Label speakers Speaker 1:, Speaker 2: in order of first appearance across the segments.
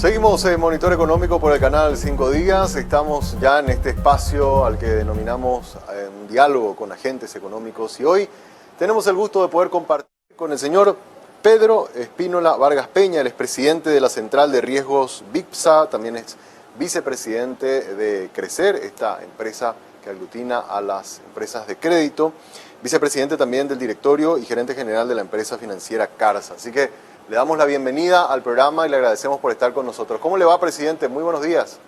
Speaker 1: Seguimos en Monitor Económico por el canal 5 Días. Estamos ya en este espacio al que denominamos un diálogo con agentes económicos y hoy tenemos el gusto de poder compartir con el señor Pedro Espínola Vargas Peña, el expresidente de la Central de Riesgos VIPSA, también es vicepresidente de Crecer, esta empresa que aglutina a las empresas de crédito, vicepresidente también del directorio y gerente general de la empresa financiera Carsa. Así que le damos la bienvenida al programa y le agradecemos por estar con nosotros. ¿Cómo le va, presidente? Muy buenos días.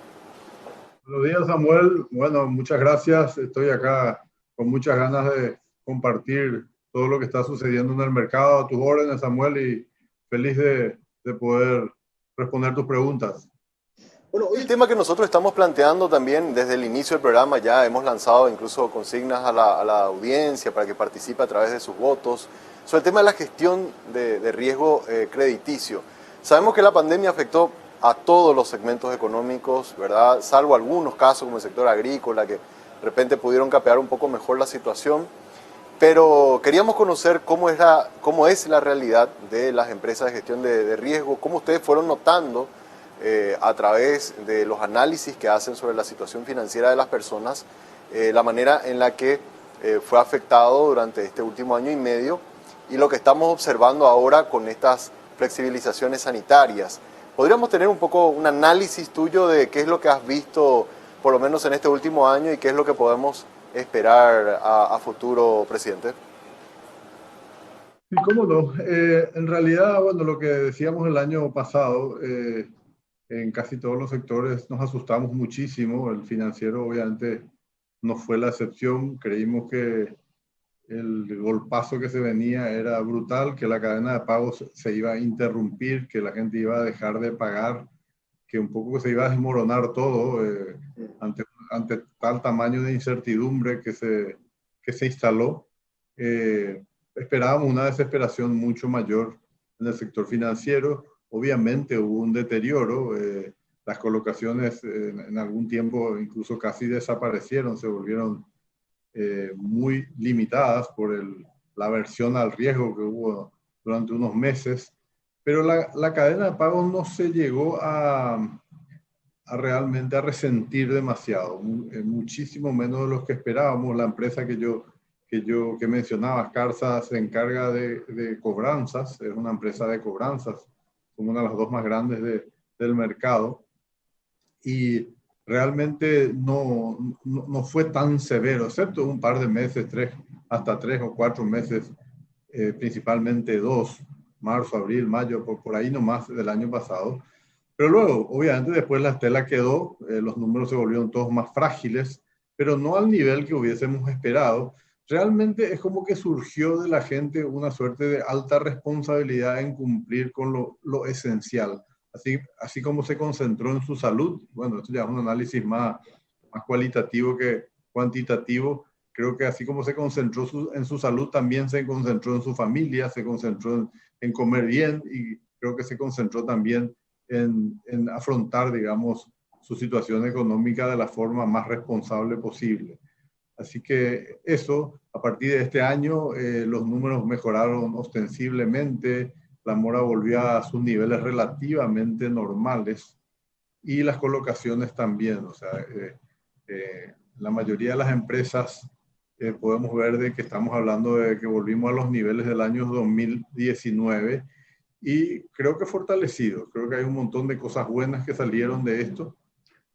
Speaker 2: Buenos días, Samuel. Bueno, muchas gracias. Estoy acá con muchas ganas de compartir todo lo que está sucediendo en el mercado a tus órdenes, Samuel, y feliz de poder responder tus preguntas.
Speaker 1: Bueno, hoy el tema que nosotros estamos planteando también desde el inicio del programa, ya hemos lanzado incluso consignas a la audiencia para que participe a través de sus votos, sobre el tema de la gestión de riesgo crediticio. Sabemos que la pandemia afectó a todos los segmentos económicos, ¿verdad? Salvo algunos casos como el sector agrícola, que de repente pudieron capear un poco mejor la situación. Pero queríamos conocer cómo es la realidad de las empresas de gestión de riesgo, cómo ustedes fueron notando a través de los análisis que hacen sobre la situación financiera de las personas, la manera en la que fue afectado durante este último año y medio y lo que estamos observando ahora con estas flexibilizaciones sanitarias. ¿Podríamos tener un poco un análisis tuyo de qué es lo que has visto, por lo menos en este último año, y qué es lo que podemos esperar a futuro, presidente?
Speaker 2: Sí, cómo no. En realidad, bueno, lo que decíamos el año pasado, en casi todos los sectores nos asustamos muchísimo. El financiero obviamente no fue la excepción. Creímos que el golpazo que se venía era brutal, que la cadena de pagos se iba a interrumpir, que la gente iba a dejar de pagar, que un poco se iba a desmoronar todo ante tal tamaño de incertidumbre que se instaló. Esperábamos una desesperación mucho mayor en el sector financiero. Obviamente hubo un deterioro, las colocaciones en algún tiempo incluso casi desaparecieron, se volvieron muy limitadas por la aversión al riesgo que hubo durante unos meses, pero la cadena de pagos no se llegó realmente a resentir demasiado, muchísimo menos de lo que esperábamos. La empresa que mencionabas, Carsa, se encarga de cobranzas, es una empresa de cobranzas, como una de las dos más grandes del mercado, y realmente no fue tan severo, excepto un par de meses, hasta 3 o 4 meses, principalmente 2, marzo, abril, mayo, por ahí nomás del año pasado. Pero luego, obviamente, después la estela quedó, los números se volvieron todos más frágiles, pero no al nivel que hubiésemos esperado. Realmente es como que surgió de la gente una suerte de alta responsabilidad en cumplir con lo esencial. Así como se concentró en su salud, bueno, esto ya es un análisis más cualitativo que cuantitativo. Creo que así como se concentró en su salud, también se concentró en su familia, se concentró en comer bien, y creo que se concentró también en afrontar, digamos, su situación económica de la forma más responsable posible. Así que eso, a partir de este año, los números mejoraron ostensiblemente, la mora volvió a sus niveles relativamente normales y las colocaciones también. O sea, la mayoría de las empresas podemos ver de que estamos hablando de que volvimos a los niveles del año 2019 y creo que fortalecido. Creo que hay un montón de cosas buenas que salieron de esto.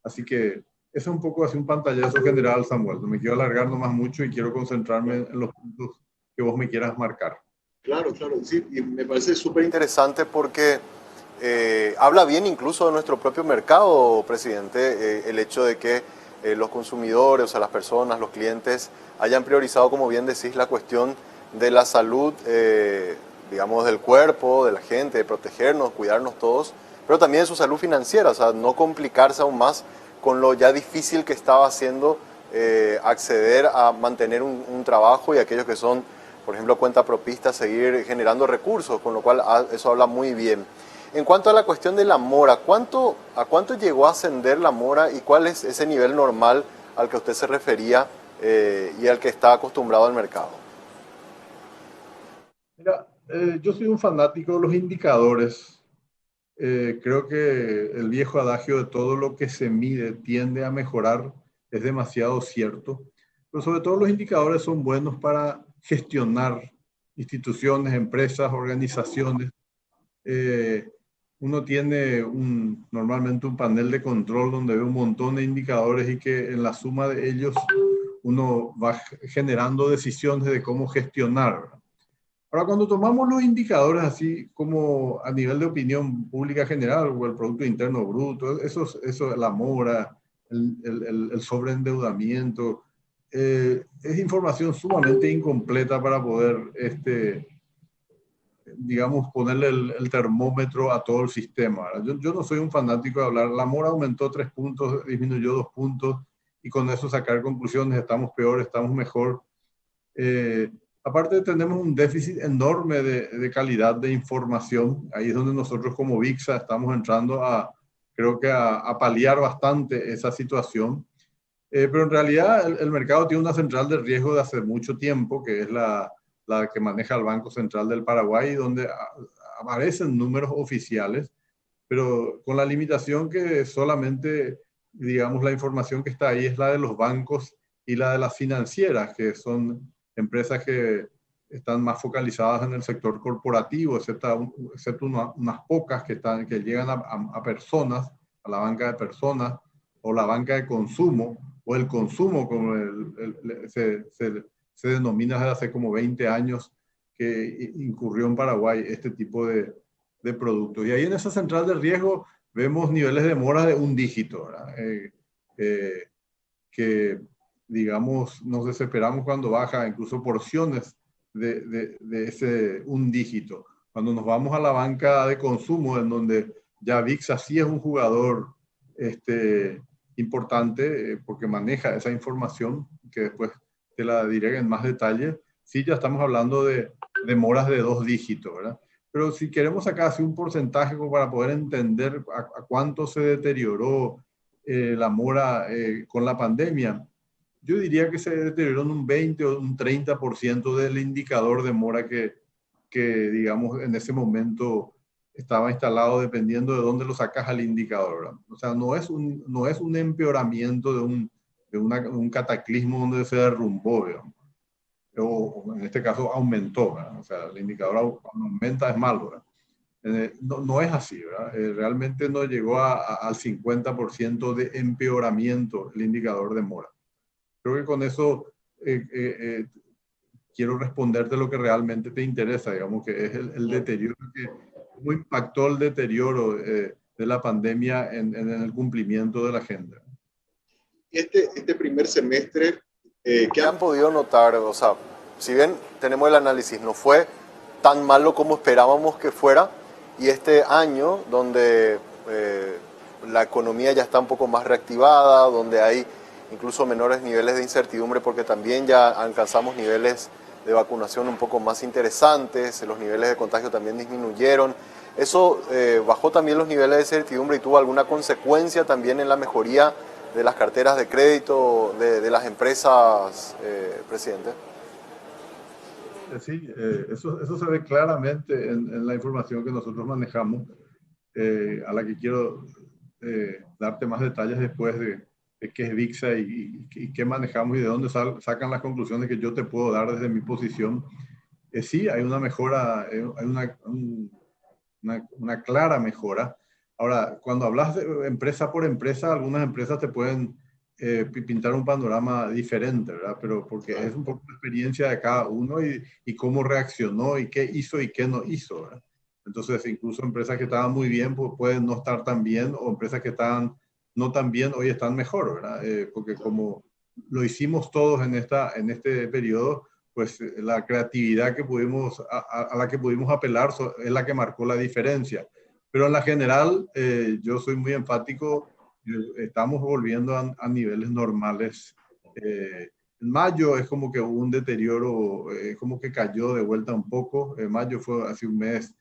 Speaker 2: Así que eso es un poco así un pantallazo general, Samuel. No me quiero alargar nomás mucho y quiero concentrarme en los puntos que vos me quieras marcar.
Speaker 1: Claro, claro, sí, y me parece súper interesante porque habla bien incluso de nuestro propio mercado, presidente, el hecho de que los consumidores, o sea, las personas, los clientes, hayan priorizado, como bien decís, la cuestión de la salud, digamos, del cuerpo, de la gente, de protegernos, cuidarnos todos, pero también de su salud financiera, o sea, no complicarse aún más con lo ya difícil que estaba haciendo acceder a mantener un trabajo y aquellos que son, por ejemplo, cuenta propista, seguir generando recursos, con lo cual eso habla muy bien. En cuanto a la cuestión de la mora, ¿a cuánto llegó a ascender la mora y cuál es ese nivel normal al que usted se refería y al que está acostumbrado al mercado?
Speaker 2: Mira, yo soy un fanático de los indicadores. creo que el viejo adagio de todo lo que se mide tiende a mejorar es demasiado cierto, pero sobre todo los indicadores son buenos para gestionar instituciones, empresas, organizaciones. Eh, Uno tiene normalmente un panel de control donde ve un montón de indicadores y que en la suma de ellos uno va generando decisiones de cómo gestionar. Ahora, cuando tomamos los indicadores así como a nivel de opinión pública general, o el Producto Interno Bruto, eso la mora, el sobreendeudamiento, es información sumamente incompleta para poder, digamos, ponerle el termómetro a todo el sistema. Yo no soy un fanático de hablar, la mora aumentó 3 puntos, disminuyó 2 puntos, y con eso sacar conclusiones, estamos peor, estamos mejor. Aparte tenemos un déficit enorme de calidad de información. Ahí es donde nosotros como VIXA estamos entrando creo que a paliar bastante esa situación. Pero en realidad el mercado tiene una central de riesgo de hace mucho tiempo, que es la que maneja el Banco Central del Paraguay, donde aparecen números oficiales, pero con la limitación que solamente, digamos, la información que está ahí es la de los bancos y la de las financieras, que son empresas que están más focalizadas en el sector corporativo, excepto unas pocas que llegan a personas, a la banca de personas, o la banca de consumo, o el consumo, como se denomina desde hace como 20 años, que incurrió en Paraguay este tipo de productos. Y ahí en esa central de riesgo vemos niveles de mora de un dígito, que, digamos, nos desesperamos cuando baja incluso porciones de ese un dígito. Cuando nos vamos a la banca de consumo, en donde ya VIX así es un jugador importante, porque maneja esa información, que después te la diré en más detalle, sí ya estamos hablando de moras de 2 dígitos, ¿verdad? Pero si queremos sacar así un porcentaje como para poder entender a cuánto se deterioró la mora con la pandemia, yo diría que se deterioró en un 20 o un 30% del indicador de mora que, digamos, en ese momento estaba instalado dependiendo de dónde lo sacas al indicador, ¿verdad? O sea, no es un empeoramiento un cataclismo donde se derrumbó, digamos, o en este caso aumentó, ¿verdad? O sea, el indicador cuando aumenta es malo, ¿verdad? No es así, ¿verdad? Realmente no llegó al 50% de empeoramiento el indicador de mora. Creo que con eso quiero responderte lo que realmente te interesa, digamos, que es el deterioro, cómo impactó el deterioro de la pandemia en el cumplimiento de la agenda.
Speaker 3: Este primer semestre,
Speaker 1: ¿qué han podido notar? O sea, si bien tenemos el análisis, no fue tan malo como esperábamos que fuera, y este año donde la economía ya está un poco más reactivada, donde hay incluso menores niveles de incertidumbre porque también ya alcanzamos niveles de vacunación un poco más interesantes, los niveles de contagio también disminuyeron. ¿Eso bajó también los niveles de certidumbre y tuvo alguna consecuencia también en la mejoría de las carteras de crédito de las empresas, presidente?
Speaker 2: Sí, eso se ve claramente en la información que nosotros manejamos, a la que quiero darte más detalles después de qué es VIXA y qué manejamos y de dónde sacan las conclusiones que yo te puedo dar desde mi posición. Sí, hay una mejora, hay una clara mejora. Ahora, cuando hablas de empresa por empresa, algunas empresas te pueden pintar un panorama diferente, ¿verdad? Pero porque es un poco la experiencia de cada uno y cómo reaccionó y qué hizo y qué no hizo, ¿verdad? Entonces, incluso empresas que estaban muy bien pues, pueden no estar tan bien, o empresas que estaban no tan bien hoy están mejor, ¿verdad? Porque como lo hicimos todos en este periodo, pues la creatividad que pudimos, a la que pudimos apelar es la que marcó la diferencia. Pero en la general, yo soy muy enfático, estamos volviendo a niveles normales. En mayo es como que hubo un deterioro, como que cayó de vuelta un poco. Mayo fue hace un mes.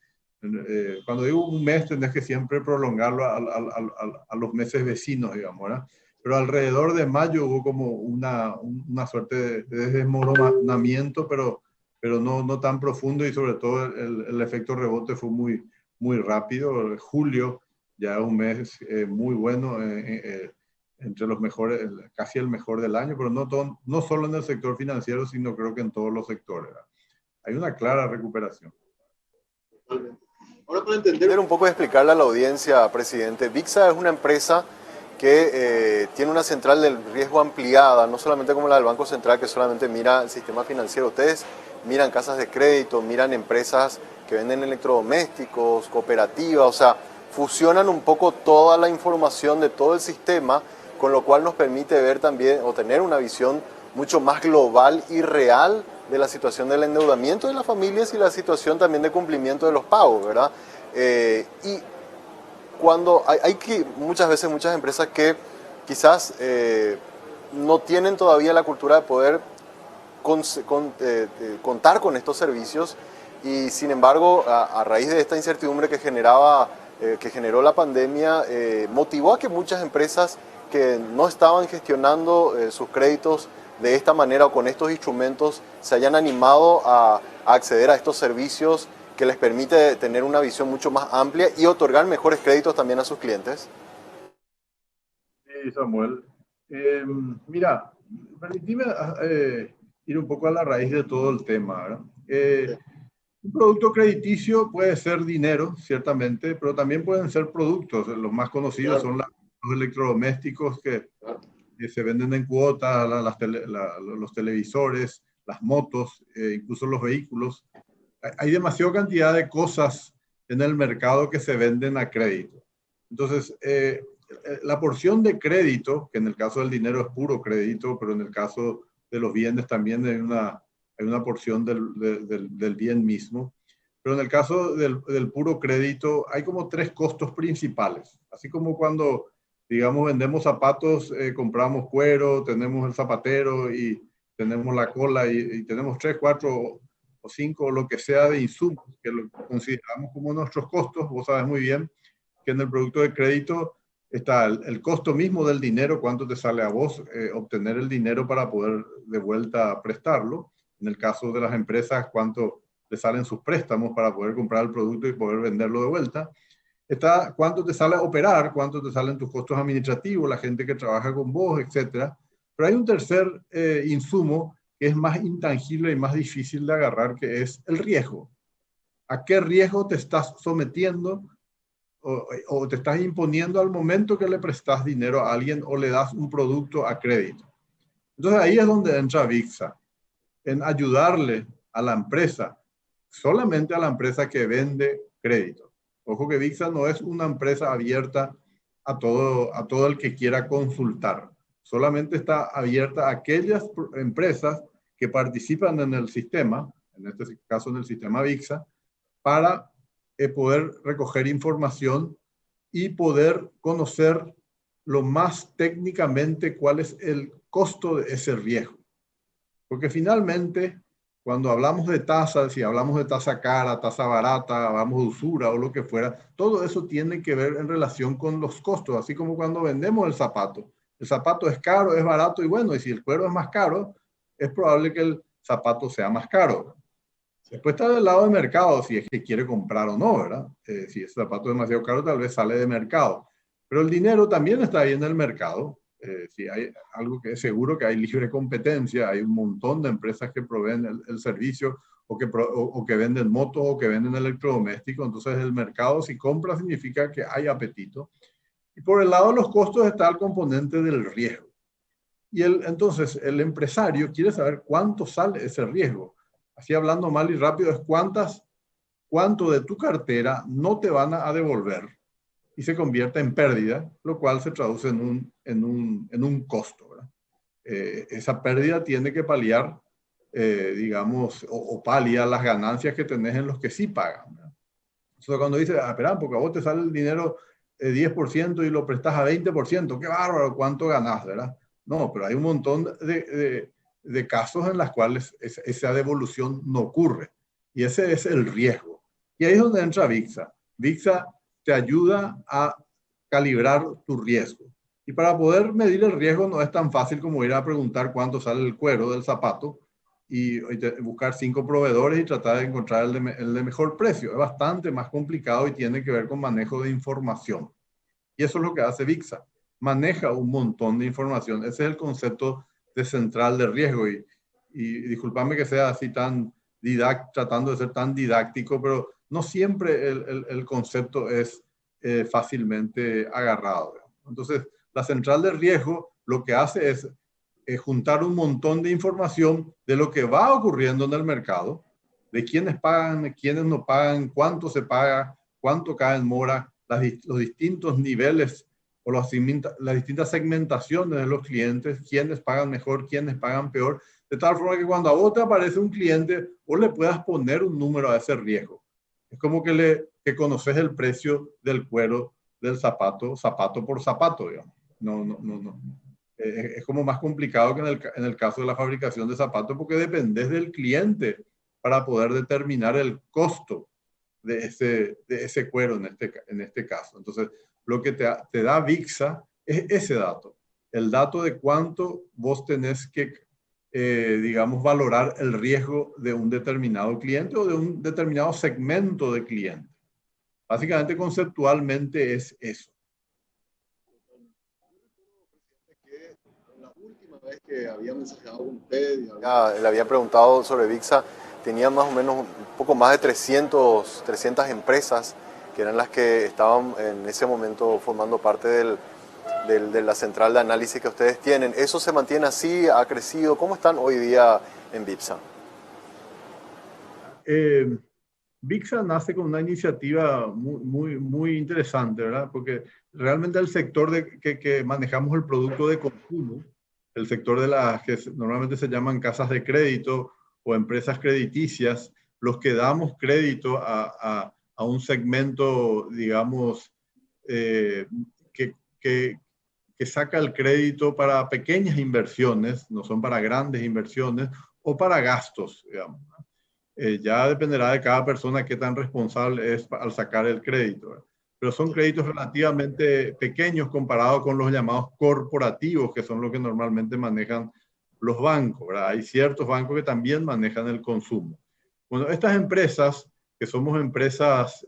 Speaker 2: Cuando digo un mes, tenés que siempre prolongarlo a los meses vecinos, digamos, ¿verdad? Pero alrededor de mayo hubo como una suerte de desmoronamiento, pero no tan profundo, y sobre todo el efecto rebote fue muy, muy rápido. Julio ya es un mes muy bueno, entre los mejores, casi el mejor del año, pero no solo en el sector financiero, sino creo que en todos los sectores, ¿verdad? Hay una clara recuperación.
Speaker 3: Totalmente. Ahora, para entender
Speaker 1: Un poco de explicarle a la audiencia, presidente, VIXA es una empresa que tiene una central del riesgo ampliada, no solamente como la del Banco Central, que solamente mira el sistema financiero. Ustedes miran casas de crédito, miran empresas que venden electrodomésticos, cooperativas, o sea, fusionan un poco toda la información de todo el sistema, con lo cual nos permite ver también o tener una visión mucho más global y real de la situación del endeudamiento de las familias y la situación también de cumplimiento de los pagos, ¿verdad? Y cuando hay que muchas veces muchas empresas que quizás no tienen todavía la cultura de poder contar con estos servicios, y sin embargo a raíz de esta incertidumbre que generó la pandemia, motivó a que muchas empresas que no estaban gestionando sus créditos de esta manera o con estos instrumentos se hayan animado a acceder a estos servicios que les permite tener una visión mucho más amplia y otorgar mejores créditos también a sus clientes.
Speaker 2: Sí, Samuel. Mira, permíteme ir un poco a la raíz de todo el tema, ¿verdad? Un producto crediticio puede ser dinero, ciertamente, pero también pueden ser productos. Los más conocidos son los electrodomésticos que se venden en cuotas, los televisores, las motos, incluso los vehículos. Hay demasiada cantidad de cosas en el mercado que se venden a crédito. Entonces, la porción de crédito, que en el caso del dinero es puro crédito, pero en el caso de los bienes también hay una porción del bien mismo. Pero en el caso del puro crédito hay como tres costos principales. Así como cuando, digamos, vendemos zapatos, compramos cuero, tenemos el zapatero y tenemos la cola y tenemos 3, 4 o 5 o lo que sea de insumos que lo consideramos como nuestros costos. Vos sabes muy bien que en el producto de crédito está el costo mismo del dinero, cuánto te sale a vos obtener el dinero para poder de vuelta prestarlo. En el caso de las empresas, cuánto le salen sus préstamos para poder comprar el producto y poder venderlo de vuelta. Está cuánto te sale operar, cuánto te salen tus costos administrativos, la gente que trabaja con vos, etc. Pero hay un tercer insumo que es más intangible y más difícil de agarrar, que es el riesgo. ¿A qué riesgo te estás sometiendo o te estás imponiendo al momento que le prestas dinero a alguien o le das un producto a crédito? Entonces ahí es donde entra VIXA, en ayudarle a la empresa, solamente a la empresa que vende crédito. Ojo que VIXA no es una empresa abierta a todo el que quiera consultar. Solamente está abierta a aquellas empresas que participan en el sistema, en este caso en el sistema VIXA, para poder recoger información y poder conocer lo más técnicamente cuál es el costo de ese riesgo. Porque finalmente, cuando hablamos de tasas, si hablamos de tasa cara, tasa barata, hablamos de usura o lo que fuera, todo eso tiene que ver en relación con los costos, así como cuando vendemos el zapato. El zapato es caro, es barato y bueno, y si el cuero es más caro, es probable que el zapato sea más caro. Después está del lado de mercado, si es que quiere comprar o no, ¿verdad? Si ese zapato es demasiado caro, tal vez sale de mercado. Pero el dinero también está ahí en el mercado. Si hay algo que es seguro, que hay libre competencia, hay un montón de empresas que proveen el servicio o que venden motos o que venden electrodomésticos. Entonces el mercado, si compra, significa que hay apetito. Y por el lado de los costos está el componente del riesgo. Y entonces el empresario quiere saber cuánto sale ese riesgo. Así hablando mal y rápido, es cuánto de tu cartera no te van a devolver y se convierte en pérdida, lo cual se traduce en un costo, ¿verdad? Esa pérdida tiene que paliar, digamos, o palia las ganancias que tenés en los que sí pagan, ¿verdad? Entonces cuando dices, espera, porque a vos te sale el dinero 10% y lo prestas a 20%, qué bárbaro, ¿cuánto ganás, verdad? No, pero hay un montón de casos en los cuales esa devolución no ocurre. Y ese es el riesgo. Y ahí es donde entra VIXA. VIXA te ayuda a calibrar tu riesgo. Y para poder medir el riesgo no es tan fácil como ir a preguntar cuánto sale el cuero del zapato, y buscar 5 proveedores y tratar de encontrar el de mejor precio. Es bastante más complicado y tiene que ver con manejo de información. Y eso es lo que hace VIXA. Maneja un montón de información. Ese es el concepto de central de riesgo. Y discúlpame que sea así tan tratando de ser tan didáctico, pero no siempre el concepto es fácilmente agarrado. Entonces, la central de riesgo lo que hace es juntar un montón de información de lo que va ocurriendo en el mercado, de quiénes pagan, quiénes no pagan, cuánto se paga, cuánto cae en mora, los distintos niveles o las distintas segmentaciones de los clientes, quiénes pagan mejor, quiénes pagan peor, de tal forma que cuando a vos te aparece un cliente, vos le puedas poner un número a ese riesgo. Es como que conoces el precio del cuero del zapato, zapato por zapato, digamos. No. Es como más complicado que en el caso de la fabricación de zapatos, porque dependes del cliente para poder determinar el costo de ese cuero en este caso. Entonces, lo que te da VIXA es ese dato, el dato de cuánto vos tenés que, digamos, valorar el riesgo de un determinado cliente o de un determinado segmento de cliente. Básicamente, conceptualmente es eso.
Speaker 3: La última vez que había mensajado con usted,
Speaker 1: le había preguntado sobre VIXA, tenía más o menos un poco más de 300 empresas que eran las que estaban en ese momento formando parte de la central de análisis que ustedes tienen. ¿Eso se mantiene así? ¿Ha crecido? ¿Cómo están hoy día en VIPSA?
Speaker 2: VIXA nace con una iniciativa muy interesante, ¿verdad? Porque realmente el sector que manejamos el producto de consumo, el sector de las que normalmente se llaman casas de crédito o empresas crediticias, los que damos crédito a un segmento, digamos, que saca el crédito para pequeñas inversiones, no son para grandes inversiones, o para gastos, digamos. Ya dependerá de cada persona qué tan responsable es al sacar el crédito, ¿verdad? Pero son créditos relativamente pequeños comparados con los llamados corporativos, que son los que normalmente manejan los bancos, ¿verdad? Hay ciertos bancos que también manejan el consumo. Bueno, estas empresas, que somos empresas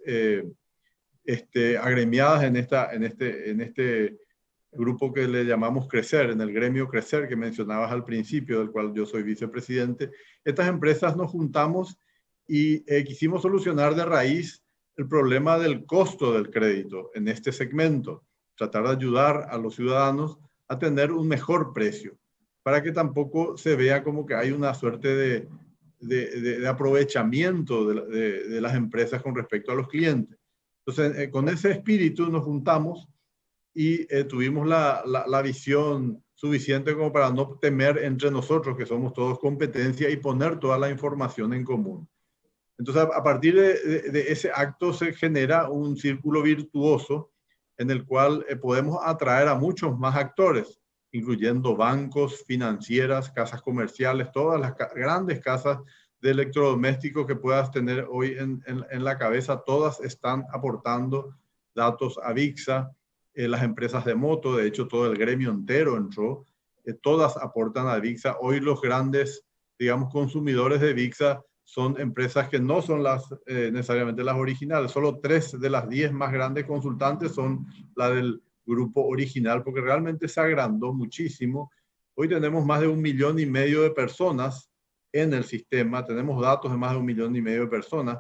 Speaker 2: agremiadas en este grupo que le llamamos Crecer, en el gremio Crecer que mencionabas al principio, del cual yo soy vicepresidente, estas empresas nos juntamos y quisimos solucionar de raíz el problema del costo del crédito en este segmento, tratar de ayudar a los ciudadanos a tener un mejor precio, para que tampoco se vea como que hay una suerte de aprovechamiento de las empresas con respecto a los clientes. Entonces, con ese espíritu nos juntamos y tuvimos la visión suficiente como para no temer entre nosotros, que somos todos competencia, y poner toda la información en común. Entonces, a partir de ese acto se genera un círculo virtuoso en el cual podemos atraer a muchos más actores, incluyendo bancos, financieras, casas comerciales, todas las grandes casas de electrodomésticos que puedas tener hoy en la cabeza, todas están aportando datos a VIXA. Las empresas de moto, de hecho todo el gremio entero entró, todas aportan a VIXA. Hoy los grandes, digamos, consumidores de VIXA son empresas que no son necesariamente las originales. Solo 3 de las 10 más grandes consultantes son la del grupo original, porque realmente se agrandó muchísimo. Hoy tenemos más de 1,5 millones de personas en el sistema, tenemos datos de más de 1,5 millones de personas.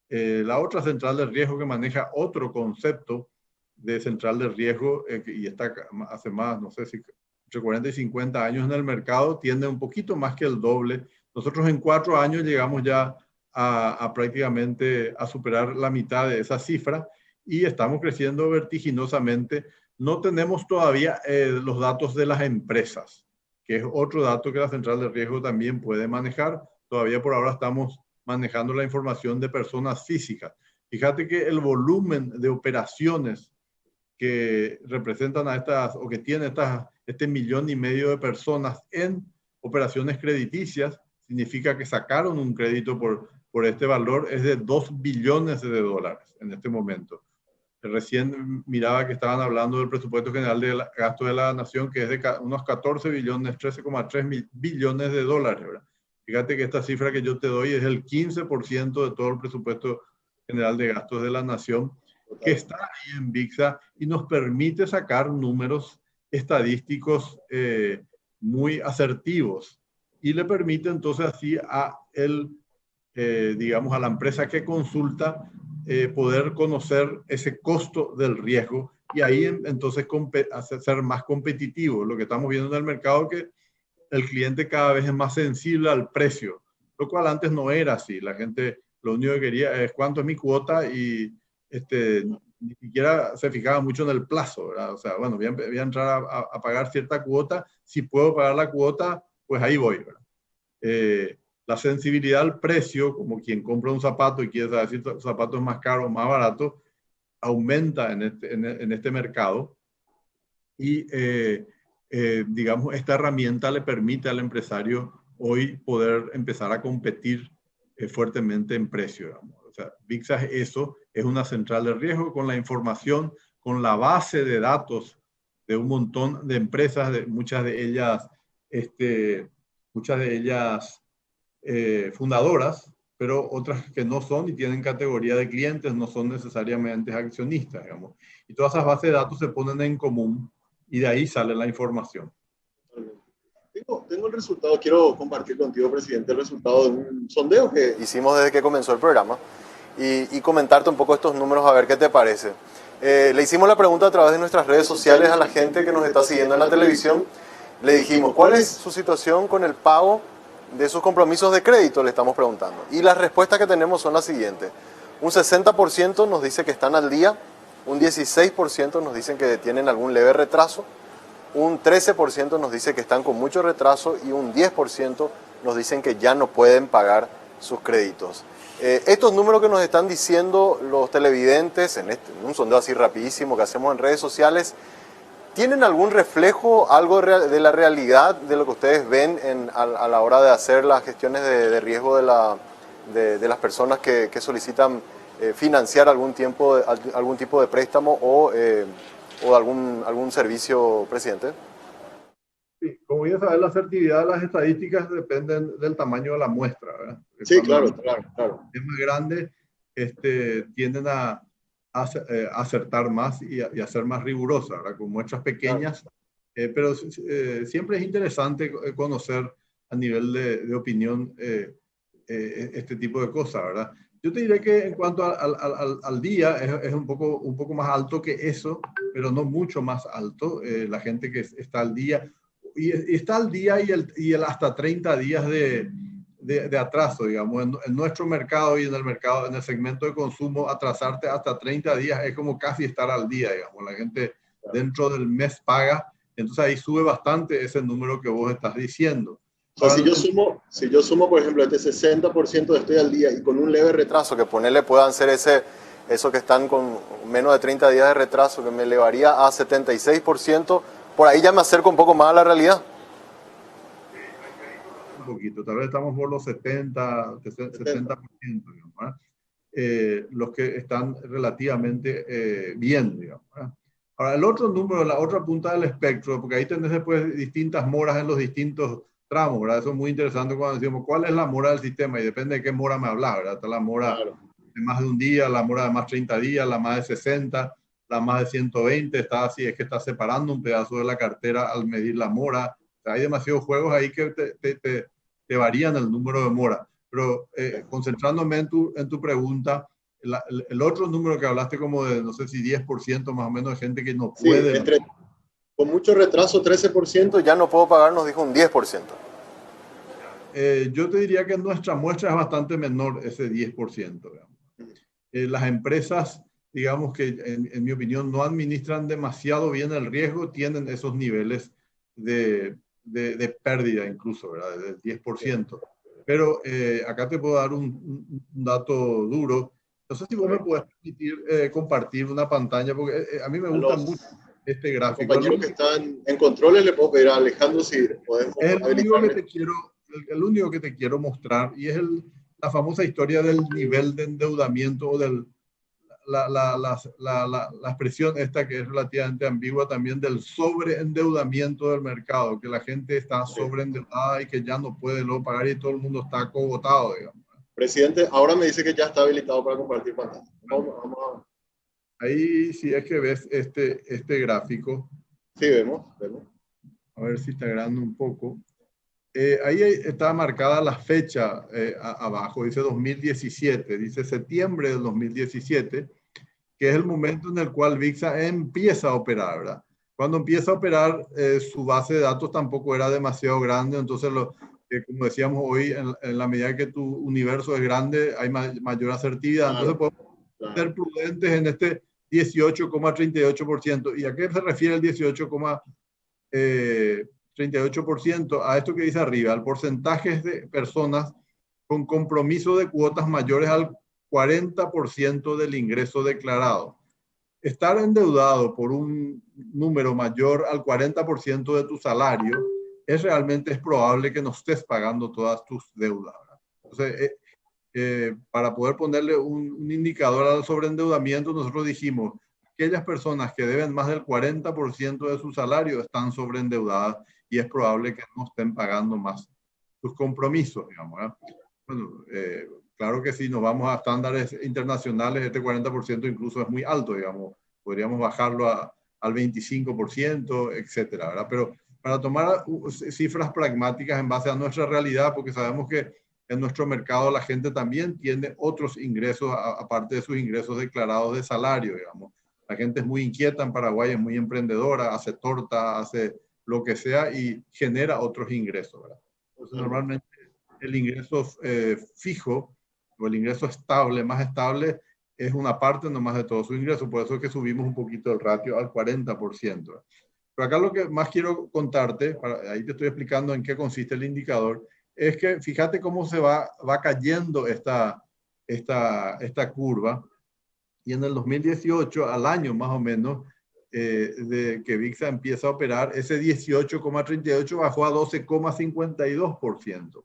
Speaker 2: La otra central de riesgo que maneja otro concepto de central de riesgo y está hace más, no sé si entre 40 y 50 años en el mercado, tiene un poquito más que el doble. Nosotros en 4 años llegamos ya a prácticamente a superar la mitad de esa cifra y estamos creciendo vertiginosamente. No tenemos todavía los datos de las empresas, que es otro dato que la central de riesgo también puede manejar. Todavía por ahora estamos manejando la información de personas físicas. Fíjate que el volumen de operaciones que representan a estas, o que tienen este 1,5 millones de personas en operaciones crediticias, significa que sacaron un crédito por este valor, es de $2 billones en este momento. Recién miraba que estaban hablando del presupuesto general de gasto de la nación, que es de unos 14 billones, 13,3 billones de dólares, ¿verdad? Fíjate que esta cifra que yo te doy es el 15% de todo el presupuesto general de gastos de la nación, que está ahí en VIXA y nos permite sacar números estadísticos muy asertivos y le permite entonces así digamos, a la empresa que consulta poder conocer ese costo del riesgo y ahí entonces ser más competitivo. Lo que estamos viendo en el mercado es que el cliente cada vez es más sensible al precio, lo cual antes no era así. La gente lo único que quería es cuánto es mi cuota y ni siquiera se fijaba mucho en el plazo, ¿verdad? O sea, bueno, voy a entrar a pagar cierta cuota, si puedo pagar la cuota, pues ahí voy, ¿verdad? La sensibilidad al precio, como quien compra un zapato y quiere saber si el zapato es más caro o más barato, aumenta en este mercado y digamos, esta herramienta le permite al empresario hoy poder empezar a competir fuertemente en precio. Digamos. O sea, VIXA es eso, es una central de riesgo con la información, con la base de datos de un montón de empresas, muchas de ellas fundadoras, pero otras que no son y tienen categoría de clientes, no son necesariamente accionistas, digamos. Y todas esas bases de datos se ponen en común y de ahí sale la información.
Speaker 3: Tengo el resultado, quiero compartir contigo, presidente, el resultado de un sondeo que
Speaker 1: hicimos desde que comenzó el programa y comentarte un poco estos números a ver qué te parece. Le hicimos la pregunta a través de nuestras redes sociales a la gente que nos está siguiendo en la televisión. Le dijimos, ¿cuál es su situación con el pago de sus compromisos de crédito? Le estamos preguntando. Y las respuestas que tenemos son las siguientes. Un 60% nos dice que están al día, un 16% nos dicen que tienen algún leve retraso, un 13% nos dice que están con mucho retraso y un 10% nos dicen que ya no pueden pagar sus créditos. Estos números que nos están diciendo los televidentes en un sondeo así rapidísimo que hacemos en redes sociales, ¿tienen algún reflejo, algo de la realidad de lo que ustedes ven a la hora de hacer las gestiones de riesgo de las personas que solicitan financiar algún tipo de préstamo o algún servicio, presidente?
Speaker 2: Sí, como bien sabes, la asertividad de las estadísticas dependen del tamaño de la muestra, ¿verdad?
Speaker 3: Sí,
Speaker 2: cuando
Speaker 3: claro.
Speaker 2: es más grande, tienden a acertar más y a ser más rigurosa, ¿verdad? Con muestras pequeñas, pero siempre es interesante conocer a nivel de opinión este tipo de cosas, ¿verdad? Yo te diré que en cuanto al día es un poco más alto que eso, pero no mucho más alto. La gente que está al día, y está al día y el hasta 30 días de atraso, digamos. En nuestro mercado y en el segmento de consumo, atrasarte hasta 30 días es como casi estar al día, digamos. La gente dentro del mes paga, entonces ahí sube bastante ese número que vos estás diciendo.
Speaker 3: O sea, si yo sumo, por ejemplo, este 60% de estoy al día y con un leve retraso,
Speaker 1: que ponerle puedan ser eso que están con menos de 30 días de retraso, que me elevaría a 76%, por ahí ya me acerco un poco más a la realidad.
Speaker 2: Un poquito, tal vez estamos por los 70%, digamos, los que están relativamente bien, digamos. Ahora, el otro número, la otra punta del espectro, porque ahí tenés después distintas moras en los distintos tramos, ¿verdad? Eso es muy interesante cuando decimos cuál es la mora del sistema y depende de qué mora me hablas, ¿verdad? Está la mora de más de un día, la mora de más 30 días, la más de 60, la más de 120, está así, es que está separando un pedazo de la cartera al medir la mora. O sea, hay demasiados juegos ahí que te varían el número de mora. Pero concentrándome en tu pregunta, el otro número que hablaste como de, no sé si 10% más o menos de gente que no puede.
Speaker 3: Sí, con mucho retraso, 13%,
Speaker 1: ya no puedo pagar, nos dijo un 10%.
Speaker 2: Yo te diría que nuestra muestra es bastante menor, ese 10%. Las empresas, digamos que en mi opinión, no administran demasiado bien el riesgo, tienen esos niveles de pérdida incluso, ¿verdad? Del 10%. Pero acá te puedo dar un dato duro. No sé si vos me puedes permitir compartir una pantalla, porque a mí me gusta mucho este gráfico.
Speaker 3: Compañeros que están en controles, le puedo pedir a Alejandro si podemos habilitarme.
Speaker 2: El único que te quiero mostrar, y es la famosa historia del nivel de endeudamiento o la expresión esta que es relativamente ambigua también del sobreendeudamiento del mercado, que la gente está sobreendeudada y que ya no puede luego pagar y todo el mundo está acogotado, digamos.
Speaker 3: Presidente, ahora me dice que ya está habilitado para compartir pantalla.
Speaker 2: Ahí sí es que ves este gráfico.
Speaker 3: Sí, vemos.
Speaker 2: A ver si está grande un poco. Ahí está marcada la fecha abajo, dice 2017, dice septiembre del 2017, que es el momento en el cual VIXA empieza a operar, ¿verdad? Cuando empieza a operar, su base de datos tampoco era demasiado grande, entonces, como decíamos hoy, en la medida que tu universo es grande, hay mayor asertividad, entonces podemos ser prudentes en este 18,38%. ¿Y a qué se refiere el 18,38%? A esto que dice arriba, al porcentaje de personas con compromiso de cuotas mayores al 40% del ingreso declarado. Estar endeudado por un número mayor al 40% de tu salario es probable que no estés pagando todas tus deudas. Entonces, para poder ponerle un indicador al sobreendeudamiento, nosotros dijimos, aquellas personas que deben más del 40% de su salario están sobreendeudadas y es probable que no estén pagando más sus compromisos, digamos, ¿verdad? Bueno, claro que si nos vamos a estándares internacionales, este 40% incluso es muy alto, digamos. Podríamos bajarlo al 25%, etcétera, ¿verdad? Pero para tomar cifras pragmáticas en base a nuestra realidad, porque sabemos que en nuestro mercado la gente también tiene otros ingresos, aparte de sus ingresos declarados de salario, digamos. La gente es muy inquieta en Paraguay, es muy emprendedora, hace torta, hace lo que sea y genera otros ingresos, ¿verdad? Entonces, normalmente el ingreso fijo o el ingreso estable, más estable, es una parte nomás de todo su ingreso. Por eso es que subimos un poquito el ratio al 40%. Pero acá lo que más quiero contarte, ahí te estoy explicando en qué consiste el indicador, es que fíjate cómo se va cayendo esta curva. Y en el 2018, al año más o menos, de que VIXA empieza a operar, ese 18,38 bajó a 12,52%.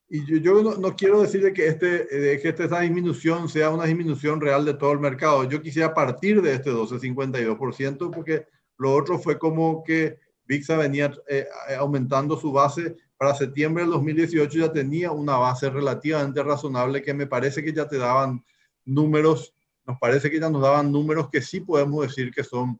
Speaker 2: Y yo no quiero decir de que esta disminución sea una disminución real de todo el mercado. Yo quisiera partir de este 12,52% porque lo otro fue como que VIXA venía aumentando su base. Para septiembre del 2018 ya tenía una base relativamente razonable que me parece que ya te daban números, nos parece que ya nos daban números que sí podemos decir que son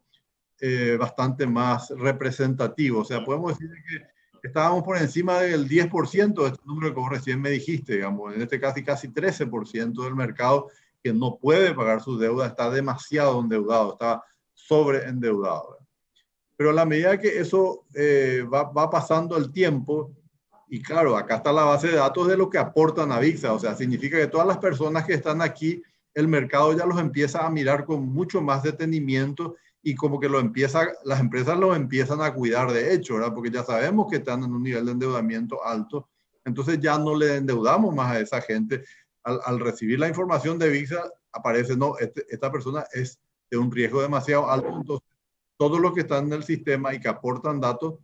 Speaker 2: bastante más representativos. O sea, podemos decir que estábamos por encima del 10% de este número que vos recién me dijiste, digamos, en este casi 13% del mercado que no puede pagar sus deudas, está demasiado endeudado, está sobreendeudado. Pero a la medida que eso va pasando el tiempo, y claro, acá está la base de datos de lo que aportan a VIXA, o sea, significa que todas las personas que están aquí, el mercado ya los empieza a mirar con mucho más detenimiento y como que las empresas lo empiezan a cuidar de hecho, ¿verdad? Porque ya sabemos que están en un nivel de endeudamiento alto, entonces ya no le endeudamos más a esa gente. Al recibir la información de VIXA, aparece, no, esta persona es de un riesgo demasiado alto, entonces todos los que están en el sistema y que aportan datos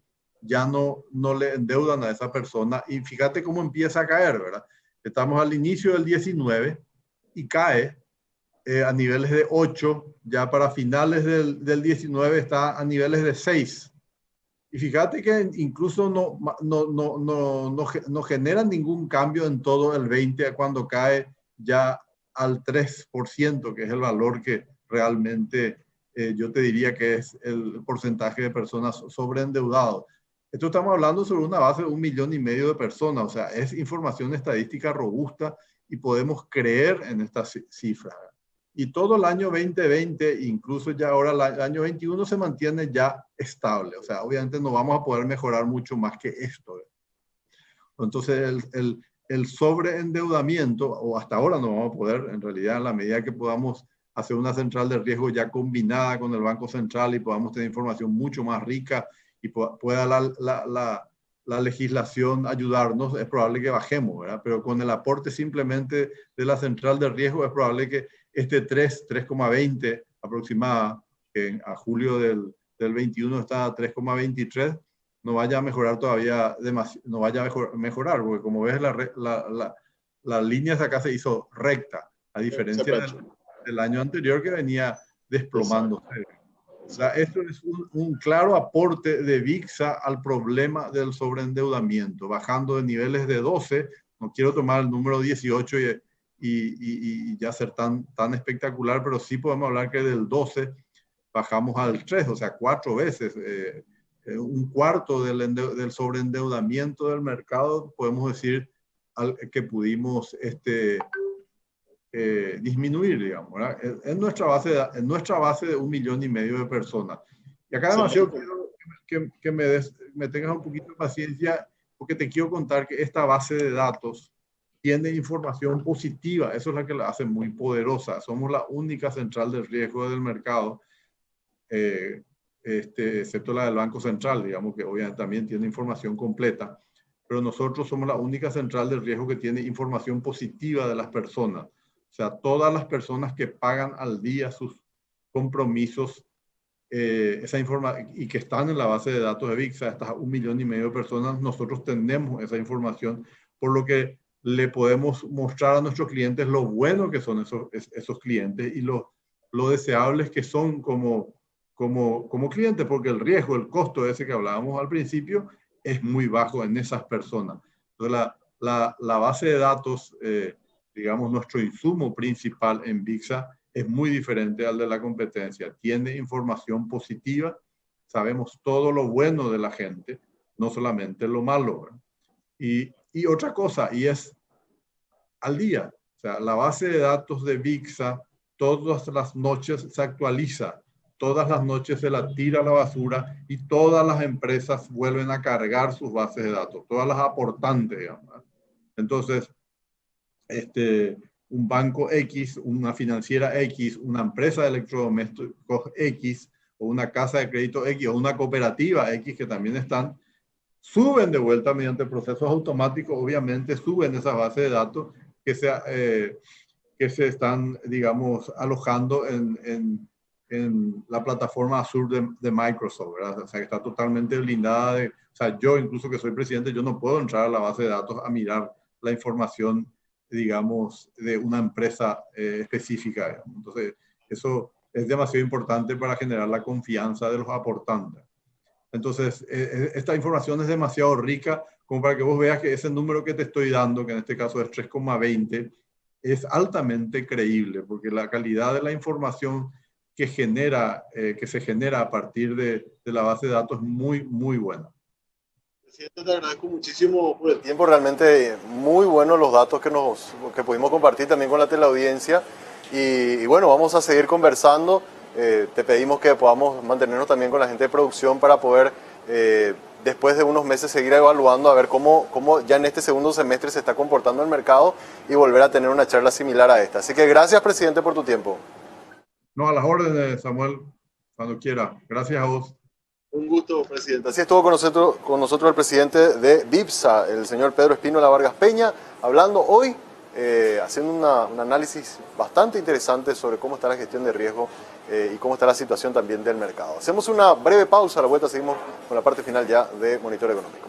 Speaker 2: ya no le endeudan a esa persona. Y fíjate cómo empieza a caer, ¿verdad? Estamos al inicio del 19 y cae a niveles de 8, ya para finales del 19 está a niveles de 6. Y fíjate que incluso no generan ningún cambio en todo el 20 cuando cae ya al 3%, que es el valor que realmente yo te diría que es el porcentaje de personas sobreendeudadas. Esto estamos hablando sobre una base de 1,5 millones de personas, o sea, es información estadística robusta y podemos creer en estas cifras. Y todo el año 2020, incluso ya ahora el año 21, se mantiene ya estable. O sea, obviamente no vamos a poder mejorar mucho más que esto. Entonces, el sobreendeudamiento, o hasta ahora no vamos a poder, en realidad, en la medida que podamos hacer una central de riesgo ya combinada con el Banco Central y podamos tener información mucho más rica y pueda la legislación ayudarnos, es probable que bajemos, ¿verdad? Pero con el aporte simplemente de la central de riesgo es probable que este 3,20 aproximada, que a julio del 21 está a 3,23, no vaya a mejorar todavía demasiado, no vaya a mejorar, porque como ves la línea de acá se hizo recta, a diferencia del año anterior que venía desplomándose. O sea, esto es un claro aporte de VIXA al problema del sobreendeudamiento, bajando de niveles de 12, no quiero tomar el número 18 y ya ser tan espectacular, pero sí podemos hablar que del 12 bajamos al 3, o sea, 4 veces, un cuarto del sobreendeudamiento del mercado, podemos decir que pudimos disminuir, digamos, ¿verdad? En nuestra base de 1,5 millones de personas. Y acá demasiado quiero que me tengas un poquito de paciencia, porque te quiero contar que esta base de datos tiene información positiva, eso es lo que la hace muy poderosa. Somos la única central de riesgo del mercado, excepto la del Banco Central, digamos, que obviamente también tiene información completa, pero nosotros somos la única central de riesgo que tiene información positiva de las personas. O sea, todas las personas que pagan al día sus compromisos y que están en la base de datos de VIXA, estas 1,5 millones de personas, nosotros tenemos esa información, por lo que le podemos mostrar a nuestros clientes lo bueno que son esos clientes y lo deseables que son como clientes, porque el riesgo, el costo ese que hablábamos al principio, es muy bajo en esas personas. Entonces, la base de datos, digamos, nuestro insumo principal en VIXA es muy diferente al de la competencia. Tiene información positiva, sabemos todo lo bueno de la gente, no solamente lo malo, ¿verdad? Y otra cosa, y es al día. O sea, la base de datos de VIXA todas las noches se actualiza, todas las noches se la tira a la basura y todas las empresas vuelven a cargar sus bases de datos, todas las aportantes, digamos. Entonces, un banco X, una financiera X, una empresa de electrodomésticos X, o una casa de crédito X, o una cooperativa X que también están, suben de vuelta mediante procesos automáticos, obviamente suben esa base de datos que se están, digamos, alojando en la plataforma Azure de Microsoft, ¿verdad? O sea, que está totalmente blindada. O sea, yo incluso que soy presidente, yo no puedo entrar a la base de datos a mirar la información, digamos, de una empresa específica, digamos. Entonces, eso es demasiado importante para generar la confianza de los aportantes. Entonces, esta información es demasiado rica como para que vos veas que ese número que te estoy dando, que en este caso es 3,20, es altamente creíble, porque la calidad de la información que se genera a partir de la base de datos es muy, muy buena.
Speaker 3: Presidente, te agradezco muchísimo por el
Speaker 1: tiempo. Realmente muy buenos los datos que pudimos compartir también con la teleaudiencia. Y bueno, vamos a seguir conversando. Te pedimos que podamos mantenernos también con la gente de producción para poder, después de unos meses, seguir evaluando a ver cómo ya en este segundo semestre se está comportando el mercado y volver a tener una charla similar a esta. Así que gracias, presidente, por tu tiempo.
Speaker 2: No, a las órdenes, Samuel, cuando quiera. Gracias a vos.
Speaker 3: Un gusto, presidente.
Speaker 1: Así estuvo con nosotros el presidente de VIPSA, el señor Pedro Espínola Vargas Peña, hablando hoy, haciendo un análisis bastante interesante sobre cómo está la gestión de riesgo y cómo está la situación también del mercado. Hacemos una breve pausa, a la vuelta seguimos con la parte final ya de Monitor Económico.